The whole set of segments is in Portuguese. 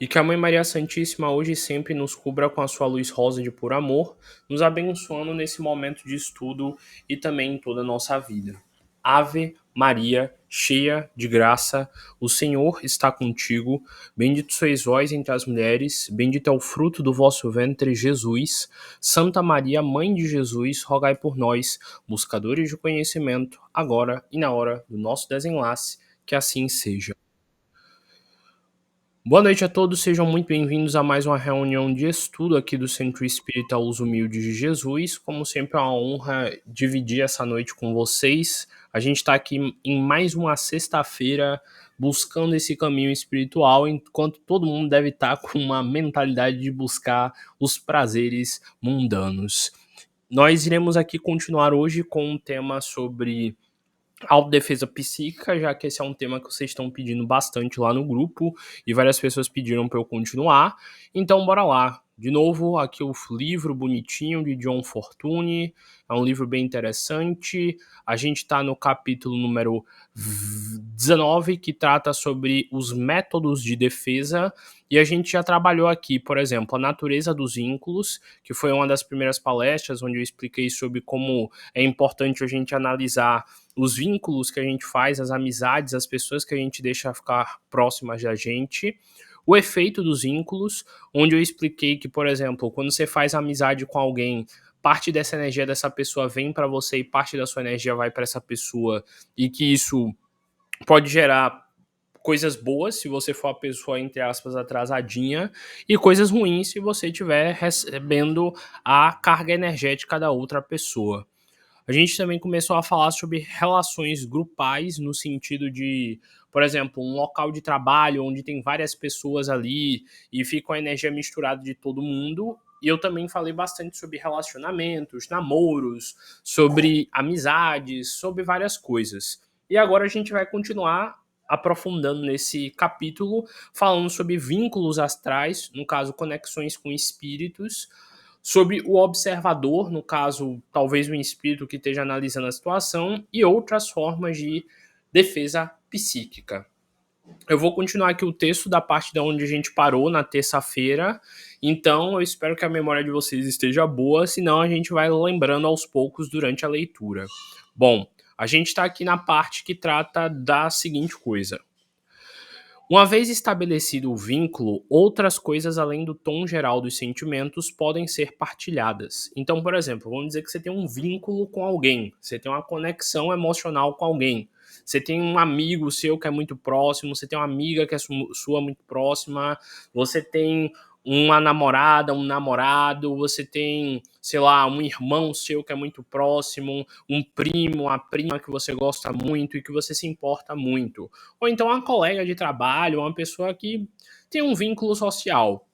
E que a Mãe Maria Santíssima hoje e sempre nos cubra com a sua luz rosa de puro amor, nos abençoando nesse momento de estudo e também em toda a nossa vida. Ave Maria, cheia de graça, o Senhor está contigo. Bendito sois vós entre as mulheres, bendito é o fruto do vosso ventre, Jesus. Santa Maria, Mãe de Jesus, rogai por nós, buscadores de conhecimento, agora e na hora do nosso desenlace, que assim seja. Boa noite a todos, sejam muito bem-vindos a mais uma reunião de estudo aqui do Centro Espírita Os Humildes de Jesus. Como sempre, é uma honra dividir essa noite com vocês. A gente está aqui em mais uma sexta-feira buscando esse caminho espiritual, enquanto todo mundo deve estar com uma mentalidade de buscar os prazeres mundanos. Nós iremos aqui continuar hoje com um tema sobre autodefesa psíquica, já que esse é um tema que vocês estão pedindo bastante lá no grupo e várias pessoas pediram para eu continuar. Então, bora lá. De novo, aqui o livro bonitinho de John Fortune. É um livro bem interessante. A gente está no capítulo número 19, que trata sobre os métodos de defesa. E a gente já trabalhou aqui, por exemplo, a natureza dos vínculos, que foi uma das primeiras palestras onde eu expliquei sobre como é importante a gente analisar os vínculos que a gente faz, as amizades, as pessoas que a gente deixa ficar próximas da gente, o efeito dos vínculos, onde eu expliquei que, por exemplo, quando você faz amizade com alguém, parte dessa energia dessa pessoa vem para você e parte da sua energia vai para essa pessoa, e que isso pode gerar coisas boas se você for a pessoa, entre aspas, atrasadinha, e coisas ruins se você estiver recebendo a carga energética da outra pessoa. A gente também começou a falar sobre relações grupais, no sentido de, por exemplo, um local de trabalho onde tem várias pessoas ali e fica a energia misturada de todo mundo. E eu também falei bastante sobre relacionamentos, namoros, sobre amizades, sobre várias coisas. E agora a gente vai continuar aprofundando nesse capítulo, falando sobre vínculos astrais, no caso, conexões com espíritos, sobre o observador, no caso, talvez um espírito que esteja analisando a situação, e outras formas de defesa psíquica. Eu vou continuar aqui o texto da parte da onde a gente parou na terça-feira, então eu espero que a memória de vocês esteja boa, senão a gente vai lembrando aos poucos durante a leitura. Bom, a gente está aqui na parte que trata da seguinte coisa. Uma vez estabelecido o vínculo, outras coisas além do tom geral dos sentimentos podem ser partilhadas. Então, por exemplo, vamos dizer que você tem um vínculo com alguém, você tem uma conexão emocional com alguém, você tem um amigo seu que é muito próximo, você tem uma amiga que é sua muito próxima, você tem uma namorada, um namorado, você tem, sei lá, um irmão seu que é muito próximo, um primo, uma prima que você gosta muito e que você se importa muito. Ou então uma colega de trabalho, uma pessoa que tem um vínculo social.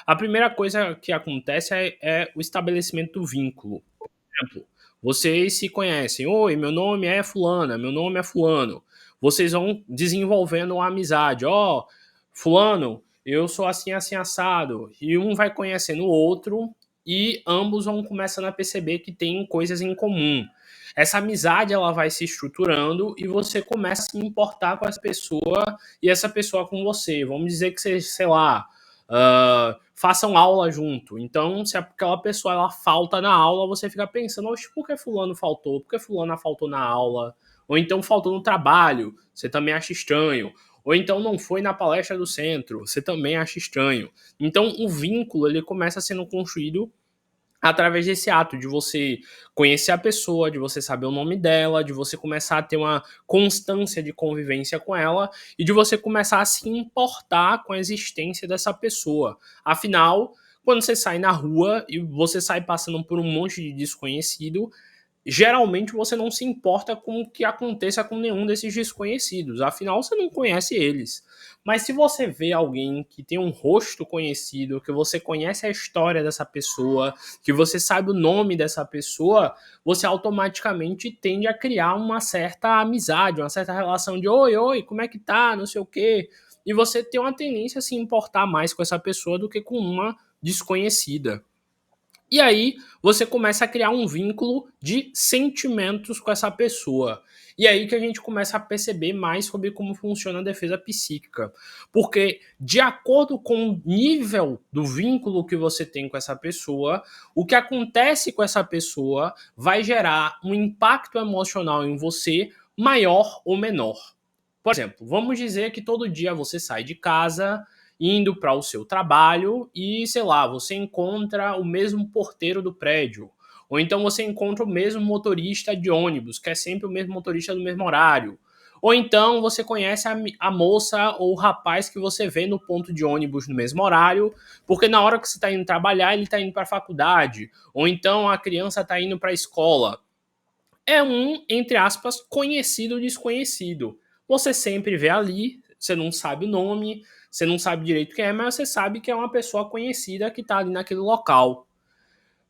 A primeira coisa que acontece é o estabelecimento do vínculo. Por exemplo, vocês se conhecem. Oi, meu nome é fulana, meu nome é fulano. Vocês vão desenvolvendo uma amizade. Ó, fulano, eu sou assim, assim, assado. E um vai conhecendo o outro e ambos vão começando a perceber que tem coisas em comum. Essa amizade ela vai se estruturando e você começa a se importar com essa pessoa e essa pessoa com você. Vamos dizer que você, sei lá, façam aula junto. Então, se aquela pessoa ela falta na aula, você fica pensando, oxe, por que fulano faltou? Por que fulana faltou na aula? Ou então faltou no trabalho, você também acha estranho. Ou então não foi na palestra do centro, você também acha estranho. Então, o vínculo ele começa sendo construído através desse ato de você conhecer a pessoa, de você saber o nome dela, de você começar a ter uma constância de convivência com ela e de você começar a se importar com a existência dessa pessoa. Afinal, quando você sai na rua e você sai passando por um monte de desconhecido, geralmente você não se importa com o que aconteça com nenhum desses desconhecidos, afinal você não conhece eles. Mas se você vê alguém que tem um rosto conhecido, que você conhece a história dessa pessoa, que você sabe o nome dessa pessoa, você automaticamente tende a criar uma certa amizade, uma certa relação de oi, oi, como é que tá, não sei o quê. E você tem uma tendência a se importar mais com essa pessoa do que com uma desconhecida. E aí você começa a criar um vínculo de sentimentos com essa pessoa. E aí que a gente começa a perceber mais sobre como funciona a defesa psíquica. Porque, de acordo com o nível do vínculo que você tem com essa pessoa, o que acontece com essa pessoa vai gerar um impacto emocional em você maior ou menor. Por exemplo, vamos dizer que todo dia você sai de casa indo para o seu trabalho e, sei lá, você encontra o mesmo porteiro do prédio. Ou então você encontra o mesmo motorista de ônibus, que é sempre o mesmo motorista do mesmo horário. Ou então você conhece a moça ou o rapaz que você vê no ponto de ônibus no mesmo horário, porque na hora que você está indo trabalhar, ele está indo para a faculdade. Ou então a criança está indo para a escola. É um, entre aspas, conhecido desconhecido. Você sempre vê ali, você não sabe o nome, você não sabe direito quem é, mas você sabe que é uma pessoa conhecida que está ali naquele local.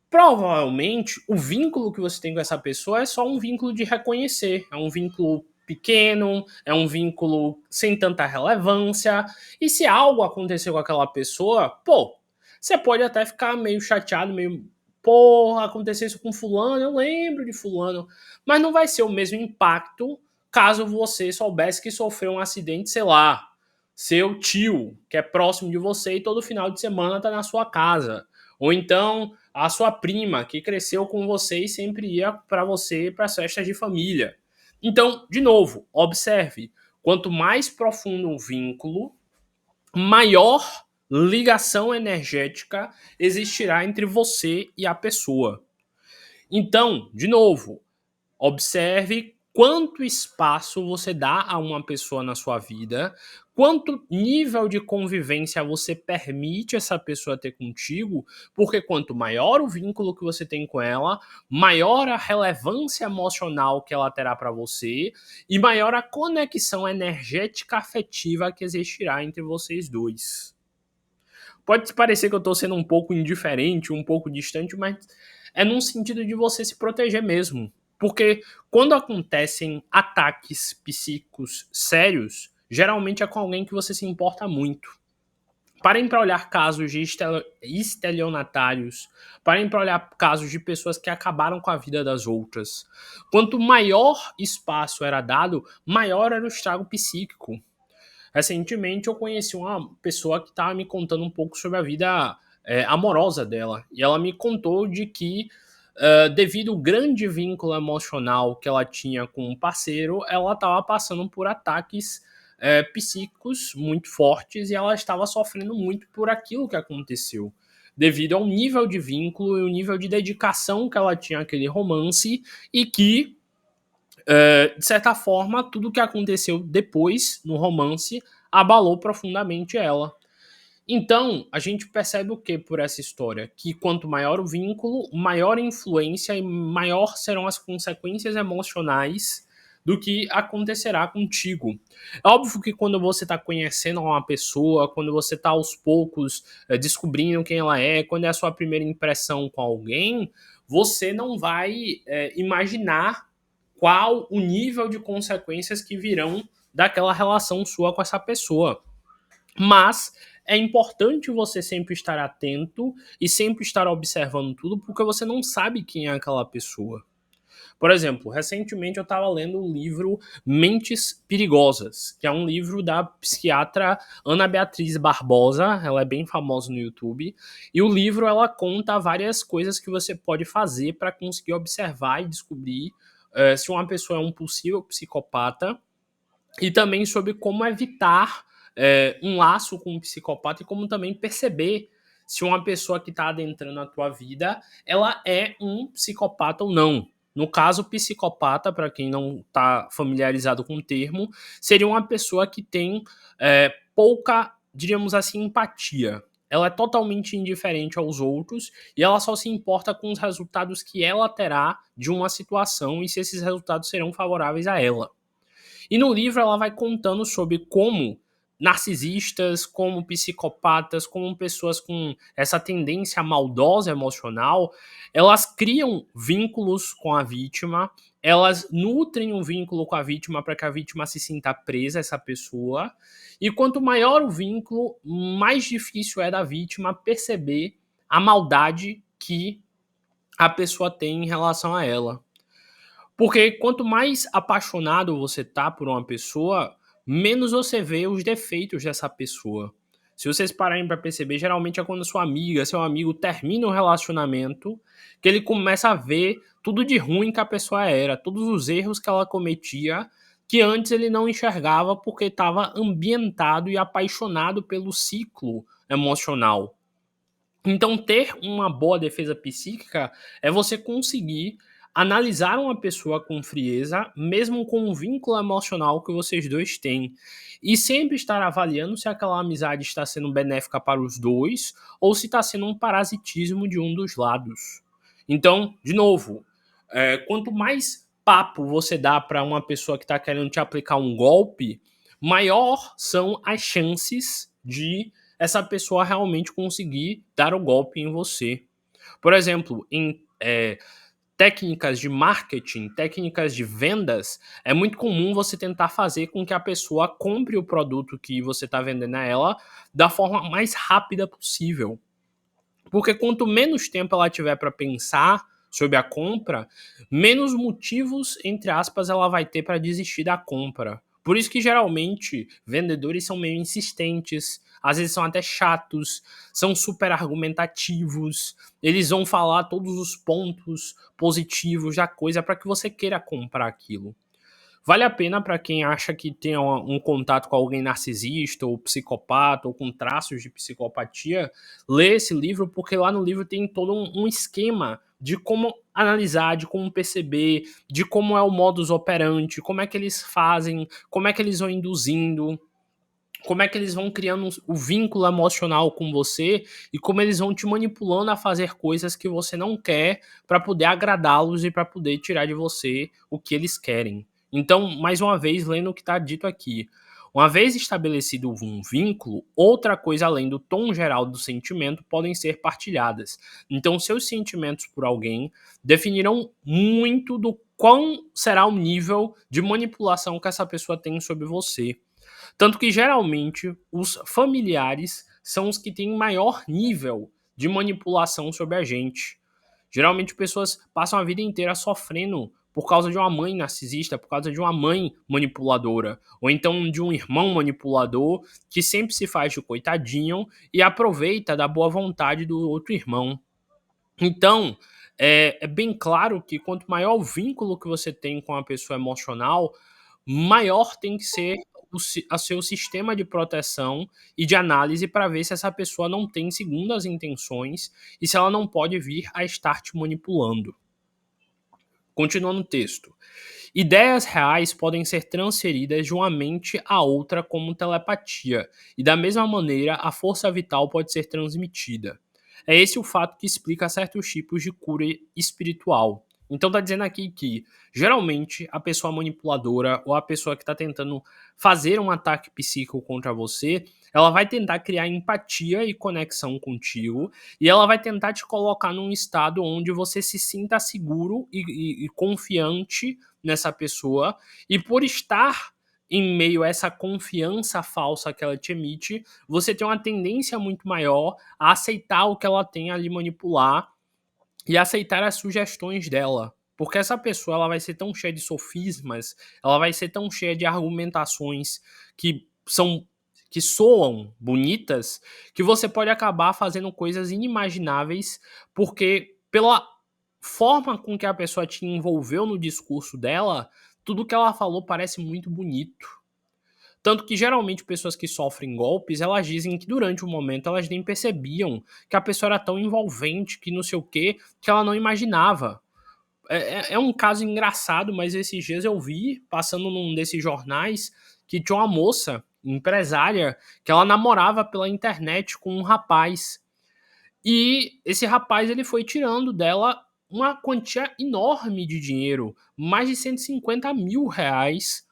Provavelmente, o vínculo que você tem com essa pessoa é só um vínculo de reconhecer, é um vínculo pequeno, é um vínculo sem tanta relevância. E se algo aconteceu com aquela pessoa, pô, você pode até ficar meio chateado, meio, pô, aconteceu isso com fulano, eu lembro de fulano, mas não vai ser o mesmo impacto caso você soubesse que sofreu um acidente, sei lá, seu tio, que é próximo de você e todo final de semana tá na sua casa. Ou então a sua prima, que cresceu com você e sempre ia para você para as festas de família. Então, de novo, observe: quanto mais profundo o vínculo, maior ligação energética existirá entre você e a pessoa. Então, de novo, observe quanto espaço você dá a uma pessoa na sua vida, quanto nível de convivência você permite essa pessoa ter contigo, porque quanto maior o vínculo que você tem com ela, maior a relevância emocional que ela terá para você e maior a conexão energética afetiva que existirá entre vocês dois. Pode parecer que eu estou sendo um pouco indiferente, um pouco distante, mas é num sentido de você se proteger mesmo. Porque quando acontecem ataques psíquicos sérios, geralmente é com alguém que você se importa muito. Parem para olhar casos de estelionatários, parem para olhar casos de pessoas que acabaram com a vida das outras. Quanto maior espaço era dado, maior era o estrago psíquico. Recentemente eu conheci uma pessoa que estava me contando um pouco sobre a vida amorosa dela. E ela me contou de que, devido ao grande vínculo emocional que ela tinha com um parceiro, ela estava passando por ataques psíquicos muito fortes e ela estava sofrendo muito por aquilo que aconteceu. Devido ao nível de vínculo e o nível de dedicação que ela tinha àquele romance e que de certa forma, tudo que aconteceu depois no romance abalou profundamente ela. Então, a gente percebe o que por essa história? Que quanto maior o vínculo, maior a influência e maior serão as consequências emocionais do que acontecerá contigo. É óbvio que quando você está conhecendo uma pessoa, quando você está aos poucos descobrindo quem ela é, quando é a sua primeira impressão com alguém, você não vai imaginar qual o nível de consequências que virão daquela relação sua com essa pessoa. Mas é importante você sempre estar atento e sempre estar observando tudo, porque você não sabe quem é aquela pessoa. Por exemplo, recentemente eu estava lendo o livro Mentes Perigosas, que é um livro da psiquiatra Ana Beatriz Barbosa, ela é bem famosa no YouTube, e o livro ela conta várias coisas que você pode fazer para conseguir observar e descobrir se uma pessoa é um possível psicopata, e também sobre como evitar um laço com um psicopata e como também perceber se uma pessoa que está adentrando a tua vida, ela é um psicopata ou não. No caso, psicopata, para quem não está familiarizado com o termo, seria uma pessoa que tem pouca, diríamos assim, empatia. Ela é totalmente indiferente aos outros e ela só se importa com os resultados que ela terá de uma situação e se esses resultados serão favoráveis a ela. E no livro ela vai contando sobre como narcisistas, como psicopatas, como pessoas com essa tendência maldosa emocional, elas criam vínculos com a vítima, elas nutrem um vínculo com a vítima para que a vítima se sinta presa a essa pessoa, e quanto maior o vínculo, mais difícil é da vítima perceber a maldade que a pessoa tem em relação a ela. Porque quanto mais apaixonado você tá por uma pessoa, menos você vê os defeitos dessa pessoa. Se vocês pararem para perceber, geralmente é quando sua amiga, seu amigo termina um relacionamento, que ele começa a ver tudo de ruim que a pessoa era, todos os erros que ela cometia, que antes ele não enxergava porque estava ambientado e apaixonado pelo ciclo emocional. Então, ter uma boa defesa psíquica é você conseguir analisar uma pessoa com frieza, mesmo com o vínculo emocional que vocês dois têm. E sempre estar avaliando se aquela amizade está sendo benéfica para os dois ou se está sendo um parasitismo de um dos lados. Então, de novo, quanto mais papo você dá para uma pessoa que está querendo te aplicar um golpe, maior são as chances de essa pessoa realmente conseguir dar o golpe em você. Por exemplo, em técnicas de marketing, técnicas de vendas, é muito comum você tentar fazer com que a pessoa compre o produto que você está vendendo a ela da forma mais rápida possível. Porque quanto menos tempo ela tiver para pensar sobre a compra, menos motivos, entre aspas, ela vai ter para desistir da compra. Por isso que geralmente vendedores são meio insistentes, às vezes são até chatos, são super argumentativos, eles vão falar todos os pontos positivos da coisa para que você queira comprar aquilo. Vale a pena para quem acha que tem um contato com alguém narcisista ou psicopata ou com traços de psicopatia, ler esse livro, porque lá no livro tem todo um esquema de como analisar, de como perceber, de como é o modus operandi, como é que eles fazem, como é que eles vão induzindo, como é que eles vão criando o vínculo emocional com você e como eles vão te manipulando a fazer coisas que você não quer para poder agradá-los e para poder tirar de você o que eles querem. Então, mais uma vez, lendo o que está dito aqui. Uma vez estabelecido um vínculo, outra coisa além do tom geral do sentimento podem ser partilhadas. Então, seus sentimentos por alguém definirão muito do quão será o nível de manipulação que essa pessoa tem sobre você. Tanto que geralmente os familiares são os que têm maior nível de manipulação sobre a gente. Geralmente pessoas passam a vida inteira sofrendo por causa de uma mãe narcisista, por causa de uma mãe manipuladora, ou então de um irmão manipulador que sempre se faz de coitadinho e aproveita da boa vontade do outro irmão. Então, é bem claro que quanto maior o vínculo que você tem com a pessoa emocional, maior tem que ser o seu sistema de proteção e de análise para ver se essa pessoa não tem segundas intenções e se ela não pode vir a estar te manipulando. Continuando o texto. Ideias reais podem ser transferidas de uma mente a outra como telepatia, e da mesma maneira a força vital pode ser transmitida. É esse o fato que explica certos tipos de cura espiritual. Então tá dizendo aqui que geralmente a pessoa manipuladora ou a pessoa que está tentando fazer um ataque psíquico contra você, ela vai tentar criar empatia e conexão contigo e ela vai tentar te colocar num estado onde você se sinta seguro e confiante nessa pessoa, e por estar em meio a essa confiança falsa que ela te emite, você tem uma tendência muito maior a aceitar o que ela tem a lhe manipular e aceitar as sugestões dela. Porque essa pessoa ela vai ser tão cheia de sofismas, ela vai ser tão cheia de argumentações que são que soam bonitas, que você pode acabar fazendo coisas inimagináveis, porque pela forma com que a pessoa te envolveu no discurso dela, tudo que ela falou parece muito bonito. Tanto que geralmente pessoas que sofrem golpes, elas dizem que durante o momento elas nem percebiam que a pessoa era tão envolvente, que não sei o quê, que ela não imaginava. É um caso engraçado, mas esses dias eu vi, passando num desses jornais, que tinha uma moça, empresária, que ela namorava pela internet com um rapaz. E esse rapaz ele foi tirando dela uma quantia enorme de dinheiro, mais de 150 mil reais,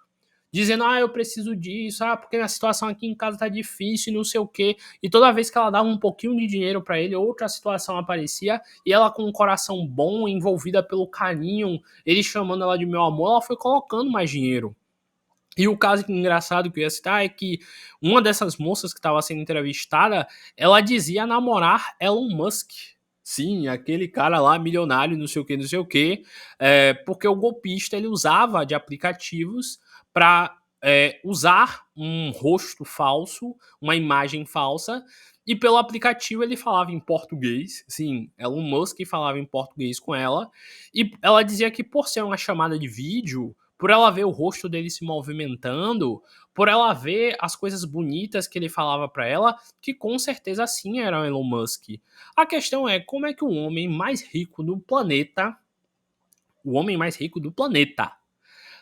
dizendo, eu preciso disso, porque a situação aqui em casa tá difícil e não sei o quê. E toda vez que ela dava um pouquinho de dinheiro para ele, outra situação aparecia, e ela com um coração bom, envolvida pelo carinho, ele chamando ela de meu amor, ela foi colocando mais dinheiro. E o caso engraçado que eu ia citar é que uma dessas moças que estava sendo entrevistada, ela dizia namorar Elon Musk, Sim, aquele cara lá milionário, não sei o que, não sei o que, porque o golpista ele usava de aplicativos para usar um rosto falso, uma imagem falsa, e pelo aplicativo ele falava em português, sim, Elon Musk falava em português com ela, e ela dizia que por ser uma chamada de vídeo, por ela ver o rosto dele se movimentando, por ela ver as coisas bonitas que ele falava para ela, que com certeza sim era o Elon Musk. A questão é como é que o homem mais rico do planeta, o homem mais rico do planeta,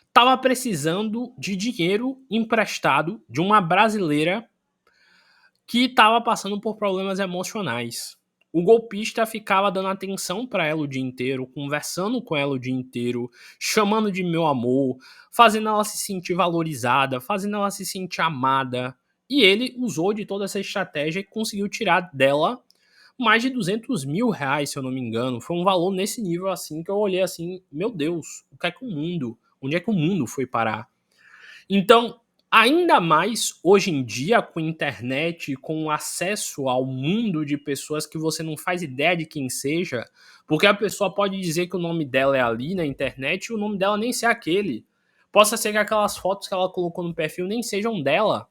estava precisando de dinheiro emprestado de uma brasileira que estava passando por problemas emocionais. O golpista ficava dando atenção para ela o dia inteiro, conversando com ela o dia inteiro, chamando de meu amor, fazendo ela se sentir valorizada, fazendo ela se sentir amada. E ele usou de toda essa estratégia e conseguiu tirar dela mais de R$ 200 mil, se eu não me engano. Foi um valor nesse nível assim que eu olhei assim, meu Deus, o que é que o mundo, onde é que o mundo foi parar? Então, ainda mais hoje em dia com internet, com acesso ao mundo de pessoas que você não faz ideia de quem seja, porque a pessoa pode dizer que o nome dela é ali na internet e o nome dela nem ser aquele. Possa ser que aquelas fotos que ela colocou no perfil nem sejam dela.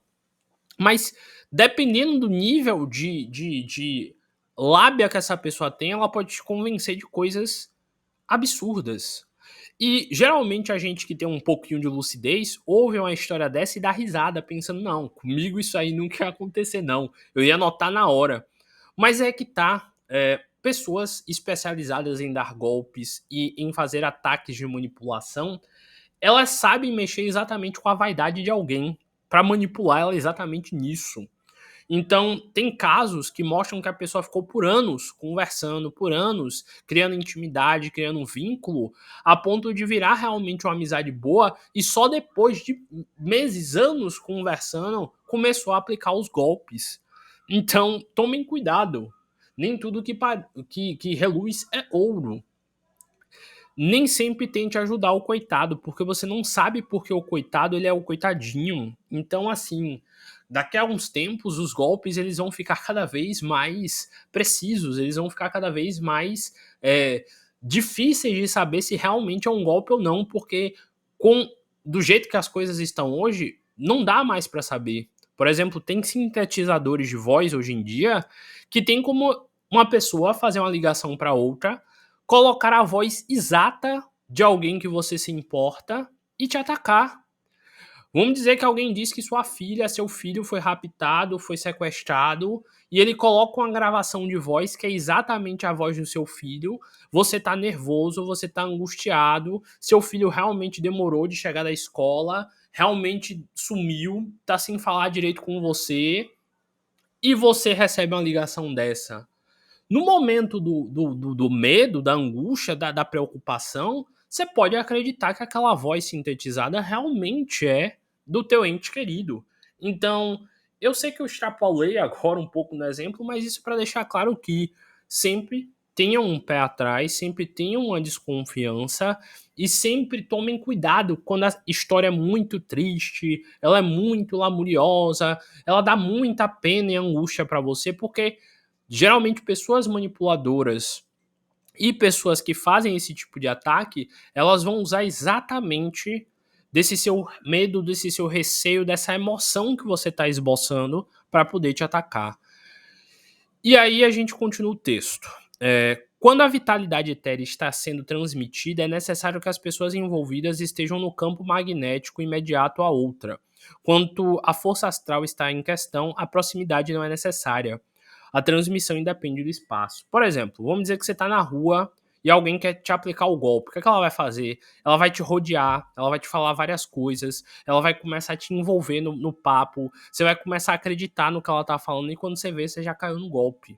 Mas dependendo do nível de lábia que essa pessoa tem, ela pode te convencer de coisas absurdas. E geralmente a gente que tem um pouquinho de lucidez ouve uma história dessa e dá risada, pensando, não, comigo isso aí nunca ia acontecer, não. Eu ia notar na hora. Mas é que tá. Pessoas especializadas em dar golpes e em fazer ataques de manipulação, elas sabem mexer exatamente com a vaidade de alguém para manipular ela exatamente nisso. Então, tem casos que mostram que a pessoa ficou por anos conversando, por anos criando intimidade, criando um vínculo, a ponto de virar realmente uma amizade boa, e só depois de meses, anos conversando, começou a aplicar os golpes. Então, tomem cuidado. Nem tudo que reluz é ouro. Nem sempre tente ajudar o coitado, porque você não sabe porque o coitado ele é o coitadinho. Então, assim, daqui a uns tempos os golpes eles vão ficar cada vez mais precisos, eles vão ficar cada vez mais difíceis de saber se realmente é um golpe ou não, porque com do jeito que as coisas estão hoje, não dá mais para saber. Por exemplo, tem sintetizadores de voz hoje em dia que tem como uma pessoa fazer uma ligação para outra, colocar a voz exata de alguém que você se importa e te atacar. Vamos dizer que alguém disse que sua filha, seu filho foi raptado, foi sequestrado, e ele coloca uma gravação de voz que é exatamente a voz do seu filho. Você tá nervoso, você tá angustiado, seu filho realmente demorou de chegar da escola, realmente sumiu, tá sem falar direito com você, e você recebe uma ligação dessa. No momento do medo, da angústia, da preocupação, você pode acreditar que aquela voz sintetizada realmente é do teu ente querido. Então, eu sei que eu extrapolei agora um pouco no exemplo, mas isso para deixar claro que sempre tenham um pé atrás, sempre tenham uma desconfiança e sempre tomem cuidado quando a história é muito triste, ela é muito lamuriosa, ela dá muita pena e angústia para você, porque geralmente pessoas manipuladoras e pessoas que fazem esse tipo de ataque, elas vão usar exatamente desse seu medo, desse seu receio, dessa emoção que você está esboçando para poder te atacar. E aí a gente continua o texto. Quando a vitalidade etérea está sendo transmitida, é necessário que as pessoas envolvidas estejam no campo magnético imediato à outra. Quanto a força astral está em questão, a proximidade não é necessária. A transmissão independe do espaço. Por exemplo, vamos dizer que você está na rua e alguém quer te aplicar o golpe. O que ela vai fazer? Ela vai te rodear, ela vai te falar várias coisas, ela vai começar a te envolver no papo, você vai começar a acreditar no que ela tá falando e quando você vê, você já caiu no golpe.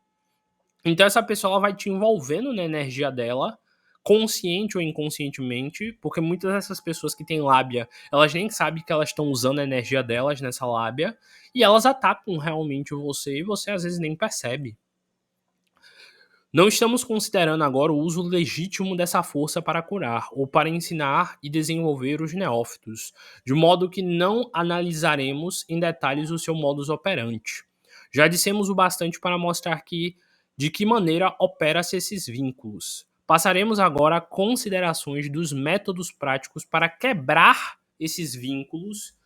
Então essa pessoa ela vai te envolvendo na energia dela, consciente ou inconscientemente, porque muitas dessas pessoas que têm lábia, elas nem sabem que elas estão usando a energia delas nessa lábia, e elas atacam realmente você e você às vezes nem percebe. Não estamos considerando agora o uso legítimo dessa força para curar, ou para ensinar e desenvolver os neófitos, de modo que não analisaremos em detalhes o seu modus operandi. Já dissemos o bastante para mostrar que de que maneira opera-se esses vínculos. Passaremos agora a considerações dos métodos práticos para quebrar esses vínculos,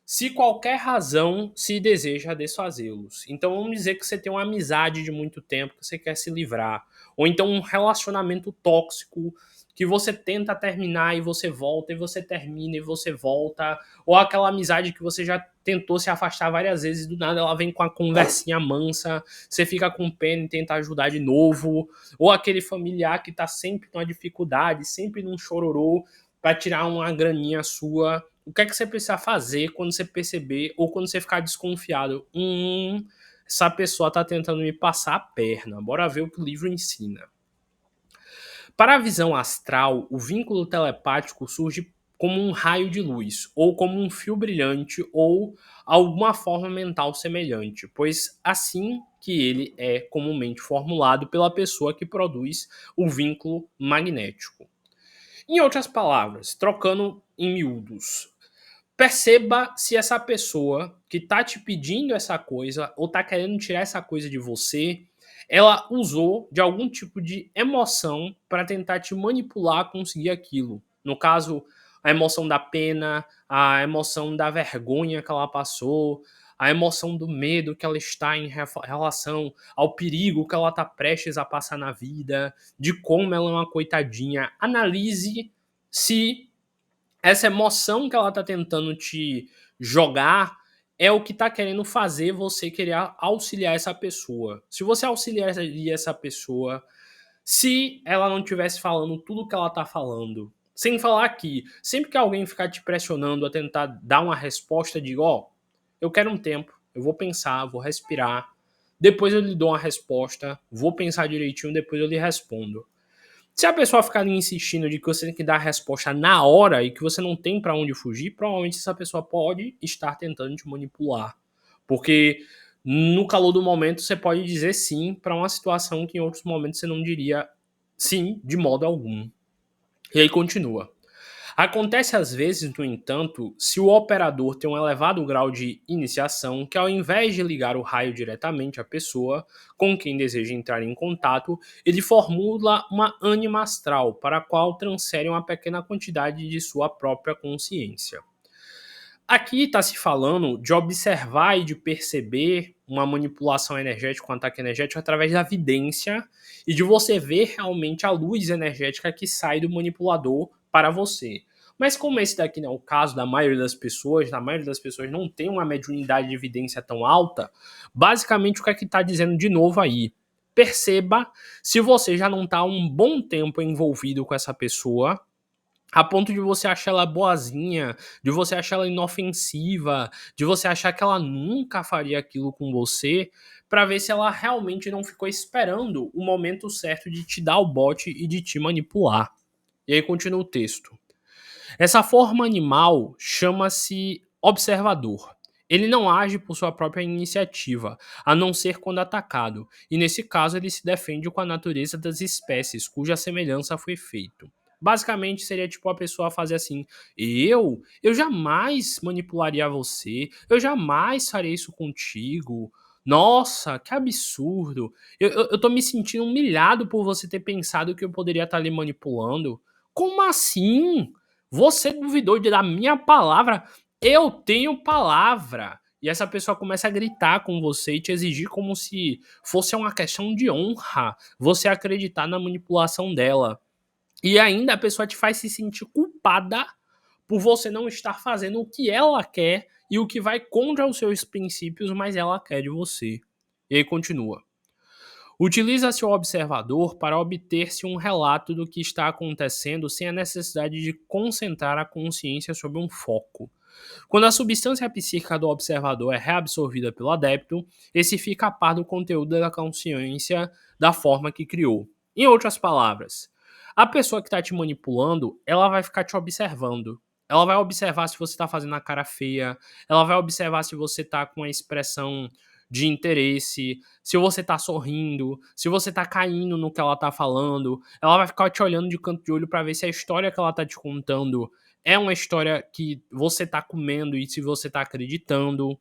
se qualquer razão se deseja desfazê-los. Então vamos dizer que você tem uma amizade de muito tempo que você quer se livrar, ou então um relacionamento tóxico que você tenta terminar e você volta, e você termina e você volta, ou aquela amizade que você já tentou se afastar várias vezes, do nada ela vem com a conversinha mansa, você fica com pena e tenta ajudar de novo, ou aquele familiar que tá sempre numa dificuldade, sempre num chororô para tirar uma graninha sua. O que é que você precisa fazer quando você perceber ou quando você ficar desconfiado? Essa pessoa tá tentando me passar a perna. Bora ver o que o livro ensina. Para a visão astral, o vínculo telepático surge como um raio de luz, ou como um fio brilhante, ou alguma forma mental semelhante, pois assim que ele é comumente formulado pela pessoa que produz o vínculo magnético. Em outras palavras, trocando em miúdos, perceba se essa pessoa que tá te pedindo essa coisa ou tá querendo tirar essa coisa de você, ela usou de algum tipo de emoção para tentar te manipular a conseguir aquilo. No caso, a emoção da pena, a emoção da vergonha que ela passou, a emoção do medo que ela está em relação ao perigo que ela está prestes a passar na vida, de como ela é uma coitadinha. Analise se essa emoção que ela tá tentando te jogar é o que tá querendo fazer você querer auxiliar essa pessoa. Se você auxiliaria essa pessoa, se ela não estivesse falando tudo que ela tá falando, sem falar que sempre que alguém ficar te pressionando a tentar dar uma resposta, diga, ó, eu quero um tempo, eu vou pensar, vou respirar, depois eu lhe dou uma resposta, vou pensar direitinho, depois eu lhe respondo. Se a pessoa ficar ali insistindo de que você tem que dar a resposta na hora e que você não tem para onde fugir, provavelmente essa pessoa pode estar tentando te manipular. Porque no calor do momento você pode dizer sim para uma situação que em outros momentos você não diria sim de modo algum. E aí continua. Acontece às vezes, no entanto, se o operador tem um elevado grau de iniciação, que ao invés de ligar o raio diretamente à pessoa com quem deseja entrar em contato, ele formula uma ânima astral para a qual transfere uma pequena quantidade de sua própria consciência. Aqui está se falando de observar e de perceber uma manipulação energética, um ataque energético através da vidência e de você ver realmente a luz energética que sai do manipulador para você. Mas como esse daqui não é o caso da maioria das pessoas não tem uma mediunidade de evidência tão alta, basicamente o que é que está dizendo de novo aí? Perceba se você já não está um bom tempo envolvido com essa pessoa, a ponto de você achar ela boazinha, de você achar ela inofensiva, de você achar que ela nunca faria aquilo com você, para ver se ela realmente não ficou esperando o momento certo de te dar o bote e de te manipular. E aí continua o texto. Essa forma animal chama-se observador. Ele não age por sua própria iniciativa, a não ser quando atacado, e nesse caso ele se defende com a natureza das espécies cuja semelhança foi feito. Basicamente seria tipo a pessoa fazer assim: eu jamais manipularia você, eu jamais faria isso contigo. Nossa, que absurdo. Eu tô me sentindo humilhado por você ter pensado que eu poderia estar lhe manipulando. Como assim? Você duvidou da minha palavra? Eu tenho palavra. E essa pessoa começa a gritar com você e te exigir como se fosse uma questão de honra você acreditar na manipulação dela. E ainda a pessoa te faz se sentir culpada por você não estar fazendo o que ela quer e o que vai contra os seus princípios, mas ela quer de você. E aí continua. Utiliza-se o observador para obter-se um relato do que está acontecendo sem a necessidade de concentrar a consciência sobre um foco. Quando a substância psíquica do observador é reabsorvida pelo adepto, esse fica a par do conteúdo da consciência da forma que criou. Em outras palavras, a pessoa que está te manipulando, ela vai ficar te observando. Ela vai observar se você está fazendo a cara feia, ela vai observar se você está com a expressão de interesse, se você tá sorrindo, se você tá caindo no que ela tá falando, ela vai ficar te olhando de canto de olho para ver se a história que ela tá te contando é uma história que você tá comendo e se você tá acreditando.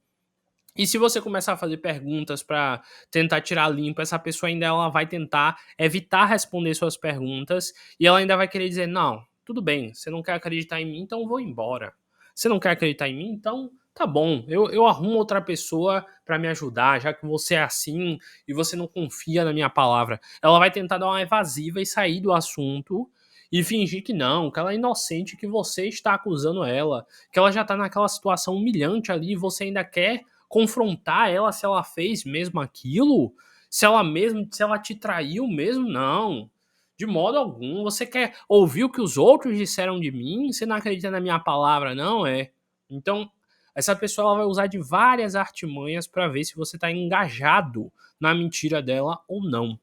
E se você começar a fazer perguntas para tentar tirar limpo, essa pessoa ainda ela vai tentar evitar responder suas perguntas e ela ainda vai querer dizer: "Não, tudo bem, você não quer acreditar em mim, então eu vou embora. Você não quer acreditar em mim, então tá bom, eu arrumo outra pessoa para me ajudar, já que você é assim e você não confia na minha palavra". Ela vai tentar dar uma evasiva e sair do assunto e fingir que não, que ela é inocente, que você está acusando ela, que ela já tá naquela situação humilhante ali e você ainda quer confrontar ela se ela fez mesmo aquilo, se ela te traiu mesmo, não. De modo algum. Você quer ouvir o que os outros disseram de mim? Você não acredita na minha palavra, não é? Então, essa pessoa ela vai usar de várias artimanhas para ver se você está engajado na mentira dela ou não.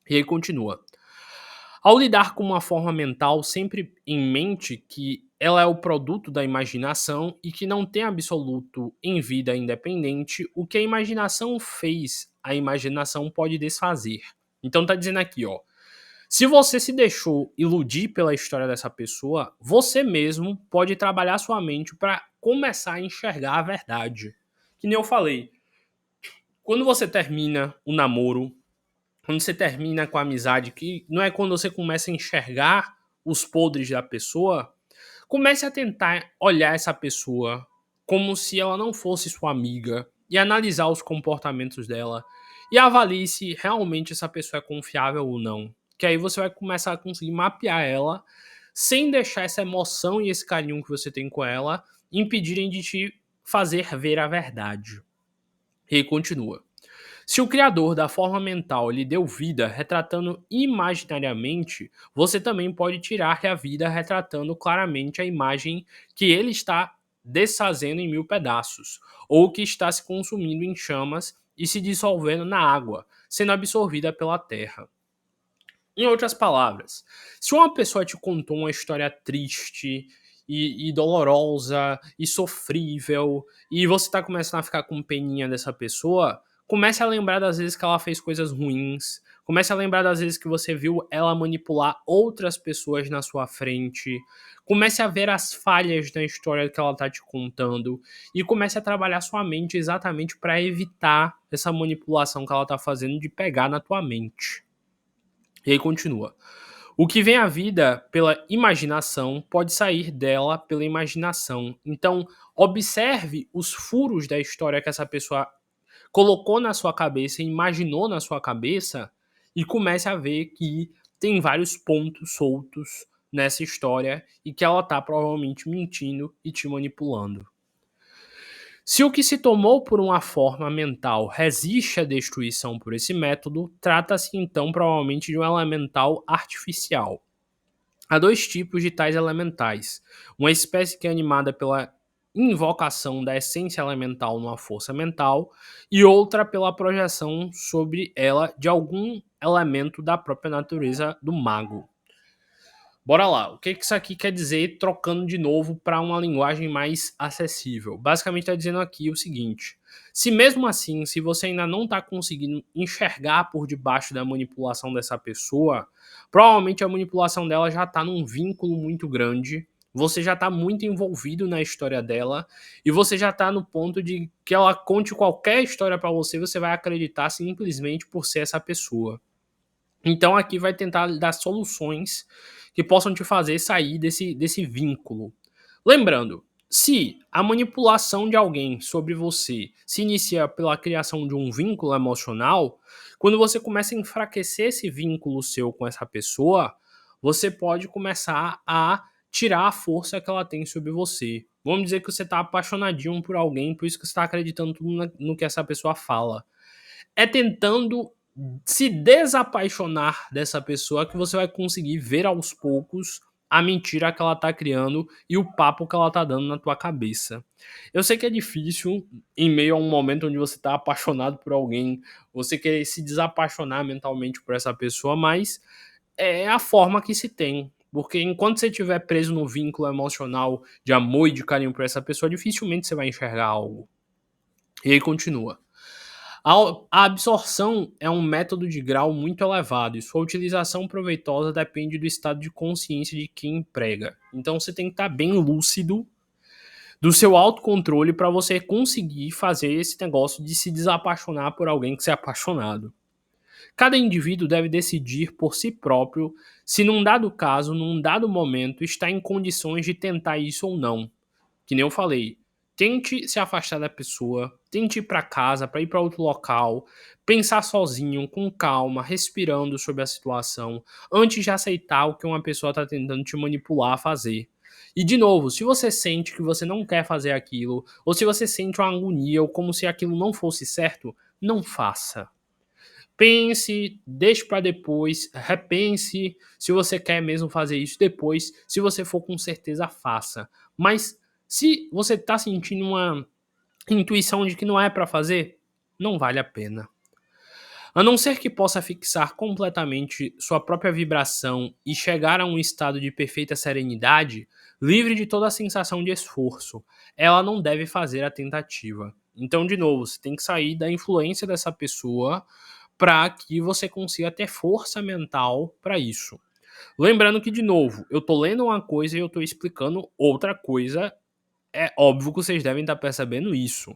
E aí continua. Ao lidar com uma forma mental, sempre em mente que ela é o produto da imaginação e que não tem absoluto em vida independente, o que a imaginação fez, a imaginação pode desfazer. Então tá dizendo aqui, ó, se você se deixou iludir pela história dessa pessoa, você mesmo pode trabalhar sua mente para começar a enxergar a verdade. Que nem eu falei, quando você termina o namoro, quando você termina com a amizade, que não é quando você começa a enxergar os podres da pessoa, comece a tentar olhar essa pessoa como se ela não fosse sua amiga e analisar os comportamentos dela e avalie se realmente essa pessoa é confiável ou não. Que aí você vai começar a conseguir mapear ela sem deixar essa emoção e esse carinho que você tem com ela impedirem de te fazer ver a verdade. E aí continua. Se o criador da forma mental lhe deu vida retratando imaginariamente, você também pode tirar-lhe a vida retratando claramente a imagem que ele está desfazendo em mil pedaços, ou que está se consumindo em chamas e se dissolvendo na água, sendo absorvida pela terra. Em outras palavras, se uma pessoa te contou uma história triste e dolorosa e sofrível, e você está começando a ficar com peninha dessa pessoa, comece a lembrar das vezes que ela fez coisas ruins, comece a lembrar das vezes que você viu ela manipular outras pessoas na sua frente, comece a ver as falhas na história que ela está te contando e comece a trabalhar sua mente exatamente para evitar essa manipulação que ela está fazendo de pegar na tua mente. E aí continua. O que vem à vida pela imaginação pode sair dela pela imaginação. Então, observe os furos da história que essa pessoa colocou na sua cabeça, imaginou na sua cabeça, e comece a ver que tem vários pontos soltos nessa história e que ela tá provavelmente mentindo e te manipulando. Se o que se tomou por uma forma mental resiste à destruição por esse método, trata-se então provavelmente de um elemental artificial. Há dois tipos de tais elementais: uma espécie que é animada pela invocação da essência elemental numa força mental, e outra pela projeção sobre ela de algum elemento da própria natureza do mago. Bora lá, o que isso aqui quer dizer, trocando de novo para uma linguagem mais acessível? Basicamente está dizendo aqui o seguinte: se mesmo assim, se você ainda não está conseguindo enxergar por debaixo da manipulação dessa pessoa, provavelmente a manipulação dela já está num vínculo muito grande, você já está muito envolvido na história dela e você já está no ponto de que ela conte qualquer história para você, você vai acreditar simplesmente por ser essa pessoa. Então aqui vai tentar dar soluções que possam te fazer sair desse vínculo. Lembrando, se a manipulação de alguém sobre você se inicia pela criação de um vínculo emocional, quando você começa a enfraquecer esse vínculo seu com essa pessoa, você pode começar a tirar a força que ela tem sobre você. Vamos dizer que você está apaixonadinho por alguém, por isso que você está acreditando tudo no que essa pessoa fala. É tentando se desapaixonar dessa pessoa que você vai conseguir ver aos poucos a mentira que ela tá criando e o papo que ela tá dando na tua cabeça. Eu sei que é difícil, em meio a um momento onde você tá apaixonado por alguém, você querer se desapaixonar mentalmente por essa pessoa, mas é a forma que se tem. Porque enquanto você estiver preso no vínculo emocional de amor e de carinho por essa pessoa, dificilmente você vai enxergar algo. E aí continua. A absorção é um método de grau muito elevado e sua utilização proveitosa depende do estado de consciência de quem emprega. Então você tem que estar bem lúcido do seu autocontrole para você conseguir fazer esse negócio de se desapaixonar por alguém que você é apaixonado. Cada indivíduo deve decidir por si próprio se, num dado caso, num dado momento, está em condições de tentar isso ou não. Que nem eu falei, tente se afastar da pessoa, tente ir para casa, para ir para outro local, pensar sozinho, com calma, respirando sobre a situação, antes de aceitar o que uma pessoa está tentando te manipular a fazer. E de novo, se você sente que você não quer fazer aquilo, ou se você sente uma agonia, ou como se aquilo não fosse certo, não faça. Pense, deixe para depois, repense se você quer mesmo fazer isso depois. Se você for com certeza, faça. Mas se você está sentindo uma intuição de que não é para fazer, não vale a pena. A não ser que possa fixar completamente sua própria vibração e chegar a um estado de perfeita serenidade, livre de toda a sensação de esforço, ela não deve fazer a tentativa. Então, de novo, você tem que sair da influência dessa pessoa para que você consiga ter força mental para isso. Lembrando que, de novo, eu tô lendo uma coisa e eu tô explicando outra coisa. É óbvio que vocês devem estar percebendo isso.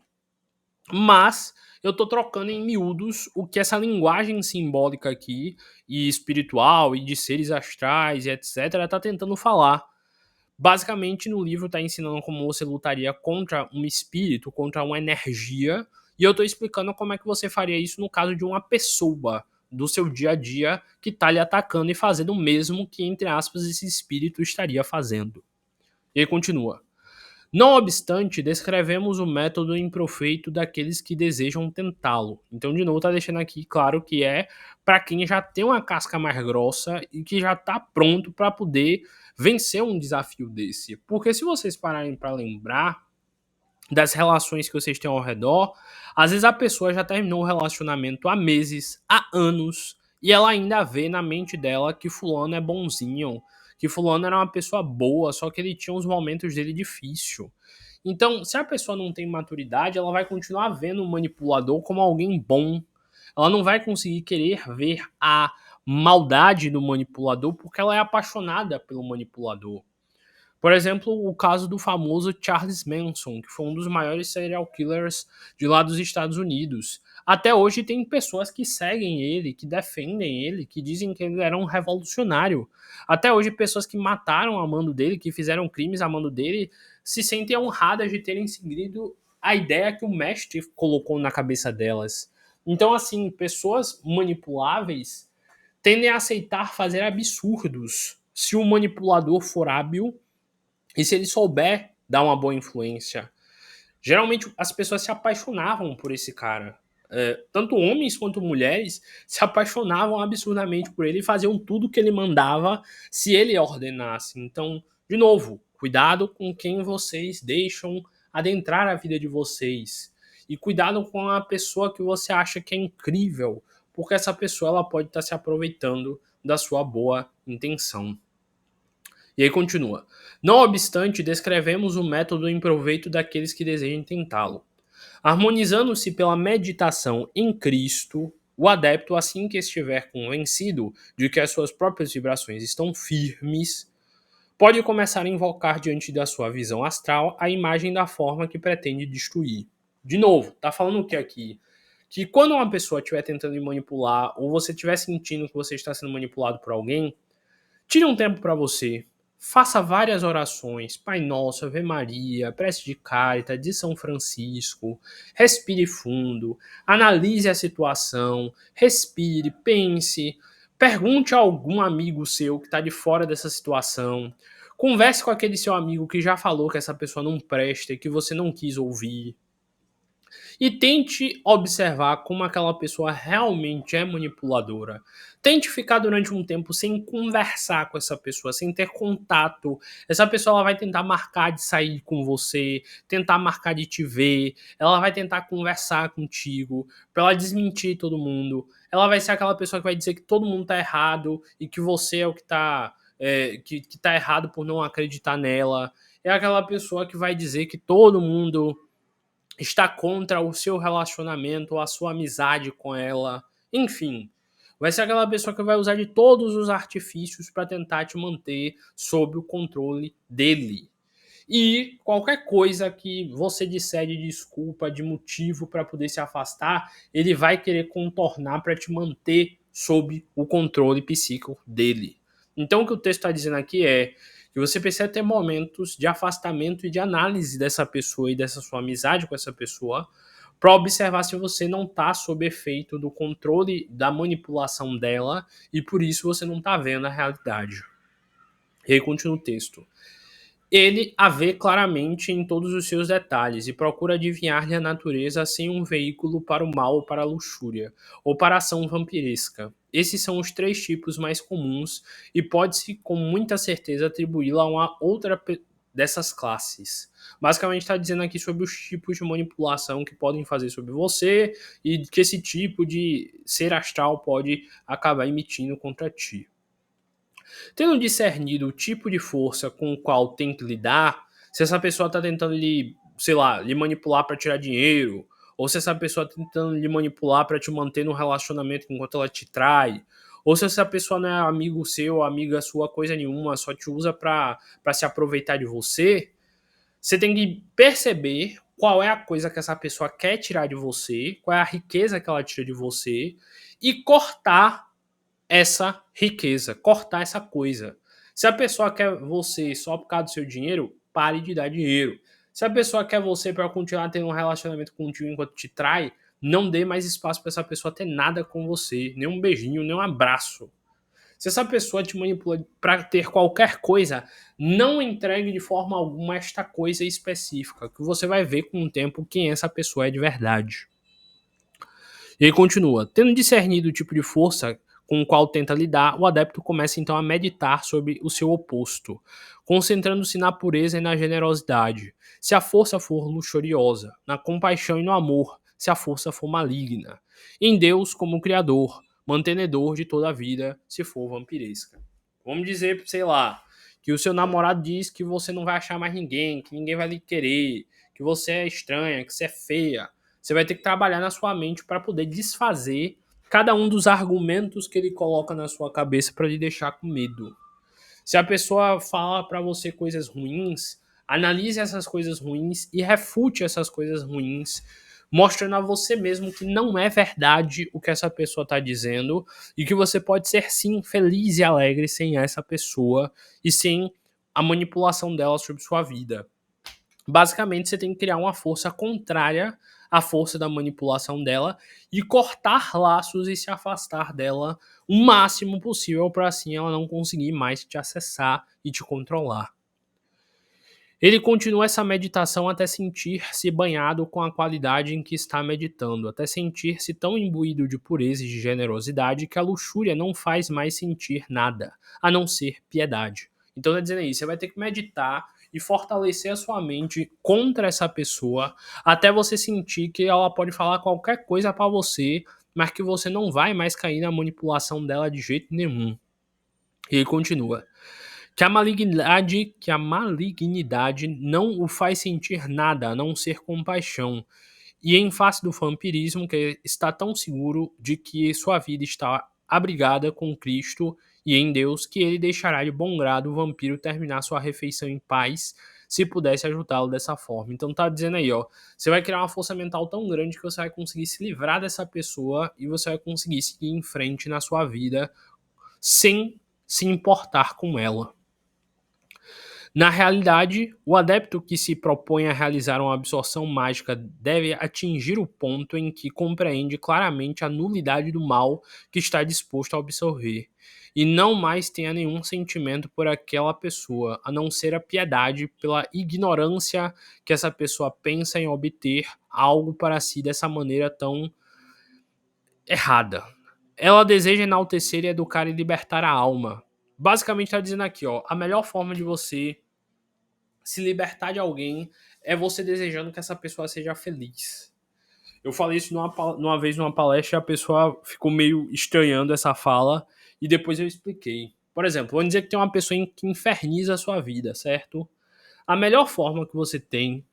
Mas eu tô trocando em miúdos o que essa linguagem simbólica aqui, e espiritual, e de seres astrais, e etc., tá tentando falar. Basicamente, no livro tá ensinando como você lutaria contra um espírito, contra uma energia, e eu tô explicando como é que você faria isso no caso de uma pessoa do seu dia a dia que tá lhe atacando e fazendo o mesmo que, entre aspas, esse espírito estaria fazendo. E aí continua. Não obstante, descrevemos o método imperfeito daqueles que desejam tentá-lo. Então, de novo, tá deixando aqui claro que é para quem já tem uma casca mais grossa e que já tá pronto para poder vencer um desafio desse. Porque se vocês pararem para lembrar das relações que vocês têm ao redor, às vezes a pessoa já terminou o relacionamento há meses, há anos, e ela ainda vê na mente dela que fulano é bonzinho, que fulano era uma pessoa boa, só que ele tinha uns momentos dele difícil. Então, se a pessoa não tem maturidade, ela vai continuar vendo o manipulador como alguém bom. Ela não vai conseguir querer ver a maldade do manipulador porque ela é apaixonada pelo manipulador. Por exemplo, o caso do famoso Charles Manson, que foi um dos maiores serial killers de lá dos Estados Unidos. Até hoje tem pessoas que seguem ele, que defendem ele, que dizem que ele era um revolucionário. Até hoje pessoas que mataram a mando dele, que fizeram crimes a mando dele, se sentem honradas de terem seguido a ideia que o mestre colocou na cabeça delas. Então, assim, pessoas manipuláveis tendem a aceitar fazer absurdos se o manipulador for hábil e se ele souber dar uma boa influência. Geralmente as pessoas se apaixonavam por esse cara. Tanto homens quanto mulheres se apaixonavam absurdamente por ele e faziam tudo que ele mandava se ele ordenasse. Então, de novo, cuidado com quem vocês deixam adentrar a vida de vocês. E cuidado com a pessoa que você acha que é incrível, porque essa pessoa ela pode estar se aproveitando da sua boa intenção. E aí continua. Não obstante, descrevemos o método em proveito daqueles que desejam tentá-lo. Harmonizando-se pela meditação em Cristo, o adepto, assim que estiver convencido de que as suas próprias vibrações estão firmes, pode começar a invocar diante da sua visão astral a imagem da forma que pretende destruir. De novo, tá falando o que aqui? Que quando uma pessoa estiver tentando manipular, ou você estiver sentindo que você está sendo manipulado por alguém, tire um tempo para você. Faça várias orações, Pai Nosso, Ave Maria, prece de Carita, de São Francisco. Respire fundo, analise a situação, respire, pense, pergunte a algum amigo seu que está de fora dessa situação. Converse com aquele seu amigo que já falou que essa pessoa não presta e que você não quis ouvir. E tente observar como aquela pessoa realmente é manipuladora. Tente ficar durante um tempo sem conversar com essa pessoa, sem ter contato. Essa pessoa ela vai tentar marcar de sair com você, tentar marcar de te ver, ela vai tentar conversar contigo, para ela desmentir todo mundo. Ela vai ser aquela pessoa que vai dizer que todo mundo tá errado e que você é o que tá, que tá errado por não acreditar nela. É aquela pessoa que vai dizer que todo mundo está contra o seu relacionamento, a sua amizade com ela, enfim. Vai ser aquela pessoa que vai usar de todos os artifícios para tentar te manter sob o controle dele. E qualquer coisa que você disser de desculpa, de motivo para poder se afastar, ele vai querer contornar para te manter sob o controle psíquico dele. Então, o que o texto está dizendo aqui é que você precisa ter momentos de afastamento e de análise dessa pessoa e dessa sua amizade com essa pessoa, para observar se você não está sob efeito do controle, da manipulação dela, e por isso você não está vendo a realidade. E aí continua o texto. Ele a vê claramente em todos os seus detalhes e procura adivinhar-lhe a natureza sem um veículo para o mal ou para a luxúria, ou para a ação vampiresca. Esses são os três tipos mais comuns e pode-se com muita certeza atribuí-la a uma outra dessas classes. Basicamente está dizendo aqui sobre os tipos de manipulação que podem fazer sobre você e que esse tipo de ser astral pode acabar emitindo contra ti. Tendo discernido o tipo de força com o qual tem que lidar, se essa pessoa está tentando lhe, sei lá, lhe manipular para tirar dinheiro, ou se essa pessoa está tentando lhe manipular para te manter no relacionamento enquanto ela te trai, ou se essa pessoa não é amigo seu, amiga sua, coisa nenhuma, só te usa para se aproveitar de você, você tem que perceber qual é a coisa que essa pessoa quer tirar de você, qual é a riqueza que ela tira de você, e cortar essa riqueza, cortar essa coisa. Se a pessoa quer você só por causa do seu dinheiro, pare de dar dinheiro. Se a pessoa quer você para continuar tendo um relacionamento contigo enquanto te trai, não dê mais espaço para essa pessoa ter nada com você, nem um beijinho, nem um abraço. Se essa pessoa te manipula para ter qualquer coisa, não entregue de forma alguma esta coisa específica, que você vai ver com o tempo quem essa pessoa é de verdade. E aí continua. Tendo discernido o tipo de força com o qual tenta lidar, o adepto começa então a meditar sobre o seu oposto, concentrando-se na pureza e na generosidade, se a força for luxuriosa, na compaixão e no amor, se a força for maligna, em Deus como Criador, mantenedor de toda a vida, se for vampiresca. Vamos dizer, sei lá, que o seu namorado diz que você não vai achar mais ninguém, que ninguém vai lhe querer, que você é estranha, que você é feia. Você vai ter que trabalhar na sua mente para poder desfazer cada um dos argumentos que ele coloca na sua cabeça para lhe deixar com medo. Se a pessoa fala para você coisas ruins, analise essas coisas ruins e refute essas coisas ruins, mostrando a você mesmo que não é verdade o que essa pessoa está dizendo e que você pode ser sim feliz e alegre sem essa pessoa e sem a manipulação dela sobre sua vida. Basicamente, você tem que criar uma força contrária à força da manipulação dela e cortar laços e se afastar dela o máximo possível para assim ela não conseguir mais te acessar e te controlar. Ele continua essa meditação até sentir-se banhado com a qualidade em que está meditando, até sentir-se tão imbuído de pureza e de generosidade que a luxúria não faz mais sentir nada, a não ser piedade. Então tá dizendo aí, você vai ter que meditar e fortalecer a sua mente contra essa pessoa, até você sentir que ela pode falar qualquer coisa para você, mas que você não vai mais cair na manipulação dela de jeito nenhum. E ele continua que a malignidade não o faz sentir nada a não ser compaixão, e em face do vampirismo que está tão seguro de que sua vida está abrigada com Cristo e em Deus, que ele deixará de bom grado o vampiro terminar sua refeição em paz, se pudesse ajudá-lo dessa forma. Então tá dizendo aí, ó, você vai criar uma força mental tão grande que você vai conseguir se livrar dessa pessoa e você vai conseguir seguir em frente na sua vida sem se importar com ela. Na realidade, o adepto que se propõe a realizar uma absorção mágica deve atingir o ponto em que compreende claramente a nulidade do mal que está disposto a absorver, e não mais tenha nenhum sentimento por aquela pessoa, a não ser a piedade pela ignorância que essa pessoa pensa em obter algo para si dessa maneira tão errada. Ela deseja enaltecer e educar e libertar a alma. Basicamente está dizendo aqui, ó, a melhor forma de você se libertar de alguém é você desejando que essa pessoa seja feliz. Eu falei isso numa vez numa palestra e a pessoa ficou meio estranhando essa fala e depois eu expliquei. Por exemplo, vamos dizer que tem uma pessoa que inferniza a sua vida, certo? A melhor forma que você tem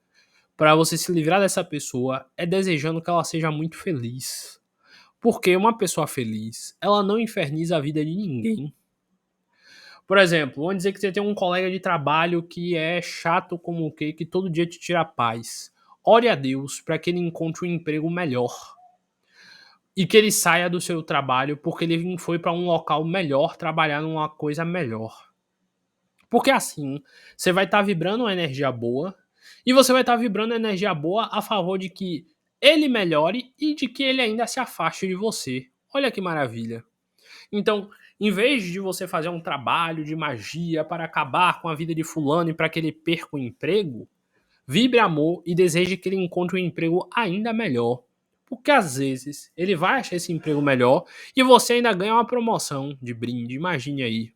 para você se livrar dessa pessoa é desejando que ela seja muito feliz. Porque uma pessoa feliz, ela não inferniza a vida de ninguém. Por exemplo, vamos dizer que você tem um colega de trabalho que é chato como o quê, que todo dia te tira a paz. Ore a Deus para que ele encontre um emprego melhor e que ele saia do seu trabalho porque ele foi para um local melhor, trabalhar numa coisa melhor. Porque assim, você vai estar vibrando uma energia boa e você vai estar vibrando energia boa a favor de que ele melhore e de que ele ainda se afaste de você. Olha que maravilha. Então, em vez de você fazer um trabalho de magia para acabar com a vida de fulano e para que ele perca o emprego, vibre amor e deseje que ele encontre um emprego ainda melhor. Porque às vezes ele vai achar esse emprego melhor e você ainda ganha uma promoção de brinde. Imagine aí.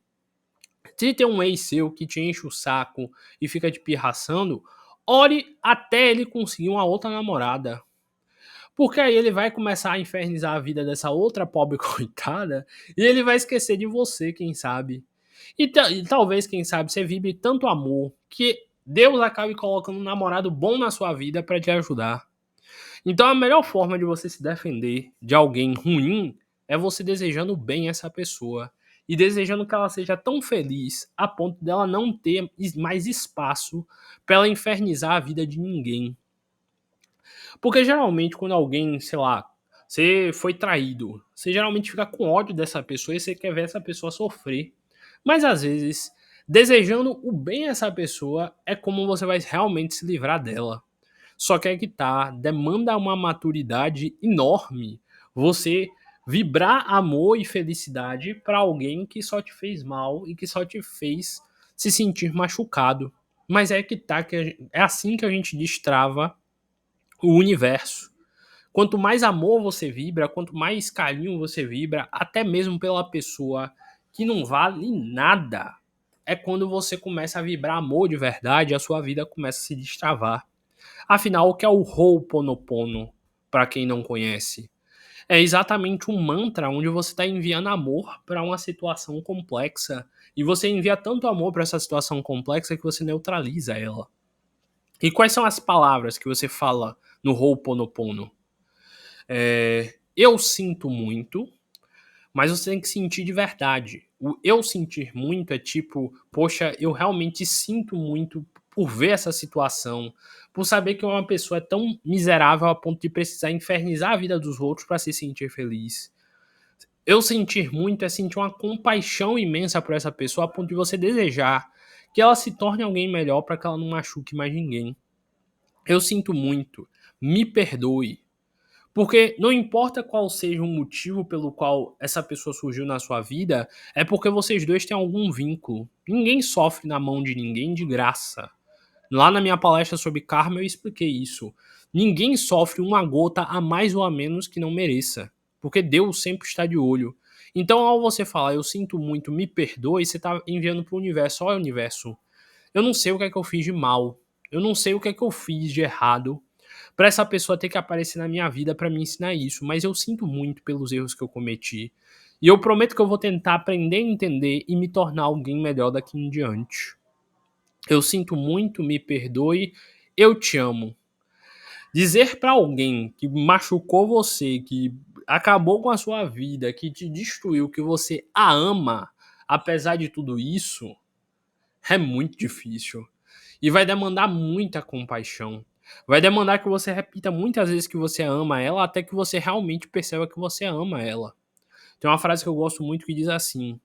Se tem um ex seu que te enche o saco e fica te pirraçando, ore até ele conseguir uma outra namorada. Porque aí ele vai começar a infernizar a vida dessa outra pobre coitada e ele vai esquecer de você, quem sabe. E talvez, quem sabe, você vibre tanto amor que Deus acabe colocando um namorado bom na sua vida para te ajudar. Então a melhor forma de você se defender de alguém ruim é você desejando bem a essa pessoa e desejando que ela seja tão feliz a ponto dela não ter mais espaço para ela infernizar a vida de ninguém. Porque geralmente quando alguém, sei lá, você foi traído, você geralmente fica com ódio dessa pessoa e você quer ver essa pessoa sofrer. Mas às vezes, desejando o bem a essa pessoa é como você vai realmente se livrar dela. Só que é que tá, demanda uma maturidade enorme você vibrar amor e felicidade para alguém que só te fez mal e que só te fez se sentir machucado. Mas é que tá, é assim que a gente destrava o universo. Quanto mais amor você vibra, quanto mais carinho você vibra, até mesmo pela pessoa que não vale nada, é quando você começa a vibrar amor de verdade, a sua vida começa a se destravar. Afinal, o que é o Ho'oponopono, para quem não conhece? É exatamente um mantra onde você está enviando amor para uma situação complexa. E você envia tanto amor para essa situação complexa que você neutraliza ela. E quais são as palavras que você fala no Ho'oponopono? Eu sinto muito, mas você tem que sentir de verdade. O eu sentir muito é tipo, poxa, eu realmente sinto muito por ver essa situação, por saber que uma pessoa é tão miserável a ponto de precisar infernizar a vida dos outros para se sentir feliz. Eu sentir muito é sentir uma compaixão imensa por essa pessoa a ponto de você desejar que ela se torne alguém melhor para que ela não machuque mais ninguém. Eu sinto muito, me perdoe, porque não importa qual seja o motivo pelo qual essa pessoa surgiu na sua vida, é porque vocês dois têm algum vínculo. Ninguém sofre na mão de ninguém de graça. Lá na minha palestra sobre karma eu expliquei isso. Ninguém sofre uma gota a mais ou a menos que não mereça, porque Deus sempre está de olho. Então, ao você falar, eu sinto muito, me perdoe, você está enviando para o universo, olha universo, eu não sei o que é que eu fiz de mal, eu não sei o que é que eu fiz de errado, para essa pessoa ter que aparecer na minha vida para me ensinar isso, mas eu sinto muito pelos erros que eu cometi. E eu prometo que eu vou tentar aprender a entender e me tornar alguém melhor daqui em diante. Eu sinto muito, me perdoe, eu te amo. Dizer para alguém que machucou você, que acabou com a sua vida, que te destruiu, que você a ama, apesar de tudo isso, é muito difícil. E vai demandar muita compaixão. Vai demandar que você repita muitas vezes que você ama ela, até que você realmente perceba que você ama ela. Tem uma frase que eu gosto muito que diz assim: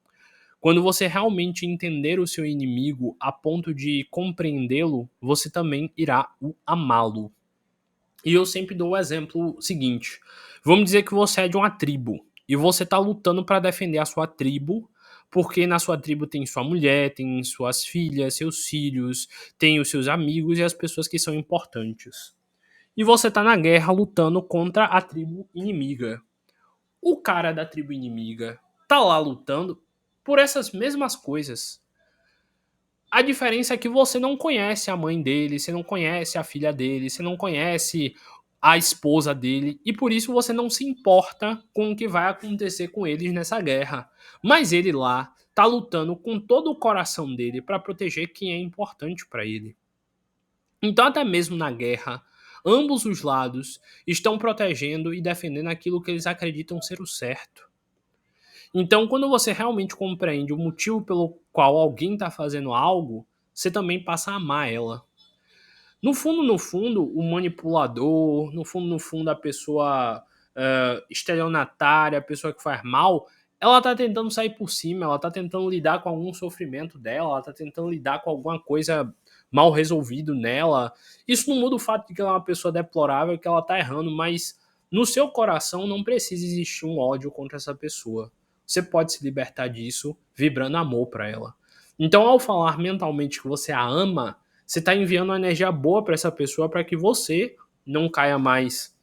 quando você realmente entender o seu inimigo a ponto de compreendê-lo, você também irá o amá-lo. E eu sempre dou o exemplo seguinte: vamos dizer que você é de uma tribo e você está lutando para defender a sua tribo, porque na sua tribo tem sua mulher, tem suas filhas, seus filhos, tem os seus amigos e as pessoas que são importantes. E você está na guerra lutando contra a tribo inimiga. O cara da tribo inimiga tá lá lutando por essas mesmas coisas. A diferença é que você não conhece a mãe dele, você não conhece a filha dele, você não conhece a esposa dele, e por isso você não se importa com o que vai acontecer com eles nessa guerra. Mas ele lá tá lutando com todo o coração dele para proteger quem é importante para ele. Então, até mesmo na guerra, ambos os lados estão protegendo e defendendo aquilo que eles acreditam ser o certo. Então, quando você realmente compreende o motivo pelo qual alguém está fazendo algo, você também passa a amar ela. No fundo, o manipulador, no fundo, a pessoa estelionatária, a pessoa que faz mal, ela tá tentando sair por cima, ela tá tentando lidar com algum sofrimento dela, ela tá tentando lidar com alguma coisa mal resolvido nela. Isso não muda o fato de que ela é uma pessoa deplorável, que ela tá errando, mas no seu coração não precisa existir um ódio contra essa pessoa. Você pode se libertar disso vibrando amor para ela. Então, ao falar mentalmente que você a ama, você está enviando uma energia boa para essa pessoa para que você não caia mais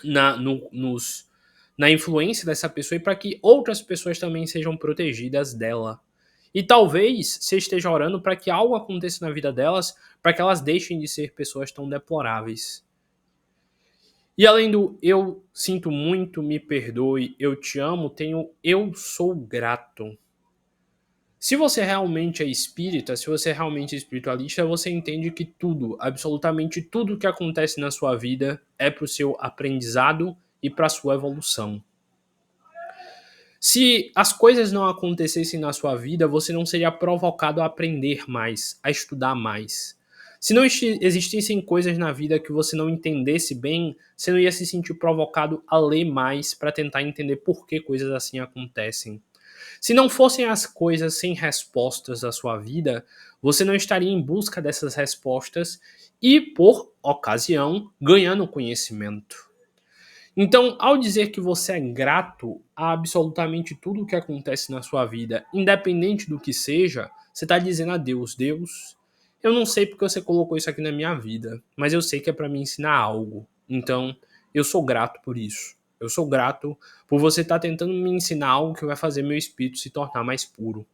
na, no, nos, na influência dessa pessoa e para que outras pessoas também sejam protegidas dela. E talvez você esteja orando para que algo aconteça na vida delas, para que elas deixem de ser pessoas tão deploráveis. E além do eu sinto muito, me perdoe, eu te amo, tem o eu sou grato. Se você realmente é espírita, se você realmente é espiritualista, você entende que tudo, absolutamente tudo que acontece na sua vida é para o seu aprendizado e para a sua evolução. Se as coisas não acontecessem na sua vida, você não seria provocado a aprender mais, a estudar mais. Se não existissem coisas na vida que você não entendesse bem, você não ia se sentir provocado a ler mais para tentar entender por que coisas assim acontecem. Se não fossem as coisas sem respostas da sua vida, você não estaria em busca dessas respostas e, por ocasião, ganhando conhecimento. Então, ao dizer que você é grato a absolutamente tudo o que acontece na sua vida, independente do que seja, você está dizendo a Deus: Deus, eu não sei porque você colocou isso aqui na minha vida, mas eu sei que é para me ensinar algo. Então, eu sou grato por isso. Eu sou grato por você estar tentando me ensinar algo que vai fazer meu espírito se tornar mais puro.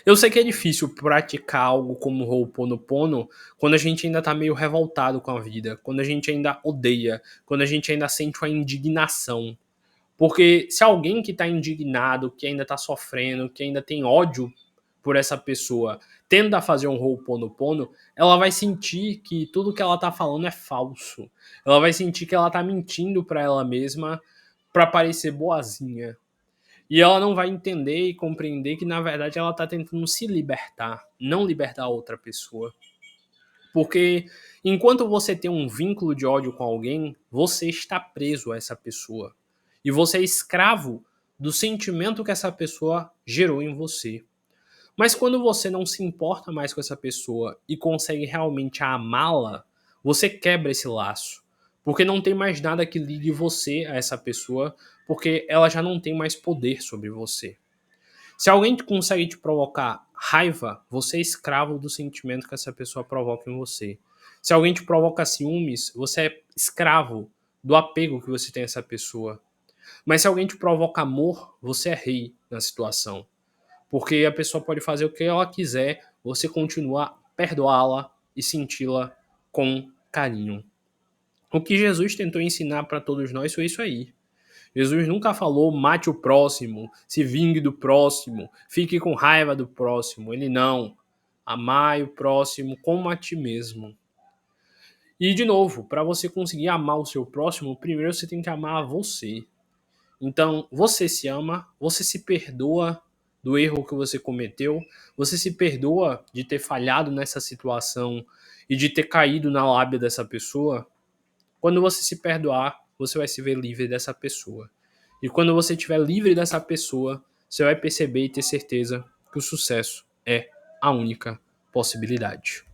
Eu sei que é difícil praticar algo como Ho'oponopono quando a gente ainda tá meio revoltado com a vida, quando a gente ainda odeia, quando a gente ainda sente uma indignação. Porque se alguém que tá indignado, que ainda tá sofrendo, que ainda tem ódio por essa pessoa, tenta fazer um Ho'oponopono, ela vai sentir que tudo que ela tá falando é falso. Ela vai sentir que ela tá mentindo pra ela mesma pra parecer boazinha. E ela não vai entender e compreender que, na verdade, ela está tentando se libertar, não libertar outra pessoa. Porque enquanto você tem um vínculo de ódio com alguém, você está preso a essa pessoa. E você é escravo do sentimento que essa pessoa gerou em você. Mas quando você não se importa mais com essa pessoa e consegue realmente amá-la, você quebra esse laço. Porque não tem mais nada que ligue você a essa pessoa, porque ela já não tem mais poder sobre você. Se alguém consegue te provocar raiva, você é escravo do sentimento que essa pessoa provoca em você. Se alguém te provoca ciúmes, você é escravo do apego que você tem a essa pessoa. Mas se alguém te provoca amor, você é rei na situação. Porque a pessoa pode fazer o que ela quiser, você continua a perdoá-la e senti-la com carinho. O que Jesus tentou ensinar para todos nós foi isso aí. Jesus nunca falou mate o próximo, se vingue do próximo, fique com raiva do próximo. Ele não. Amai o próximo como a ti mesmo. E de novo, para você conseguir amar o seu próximo, primeiro você tem que amar a você. Então, você se ama, você se perdoa do erro que você cometeu, você se perdoa de ter falhado nessa situação e de ter caído na lábia dessa pessoa. Quando você se perdoar, você vai se ver livre dessa pessoa. E quando você estiver livre dessa pessoa, você vai perceber e ter certeza que o sucesso é a única possibilidade.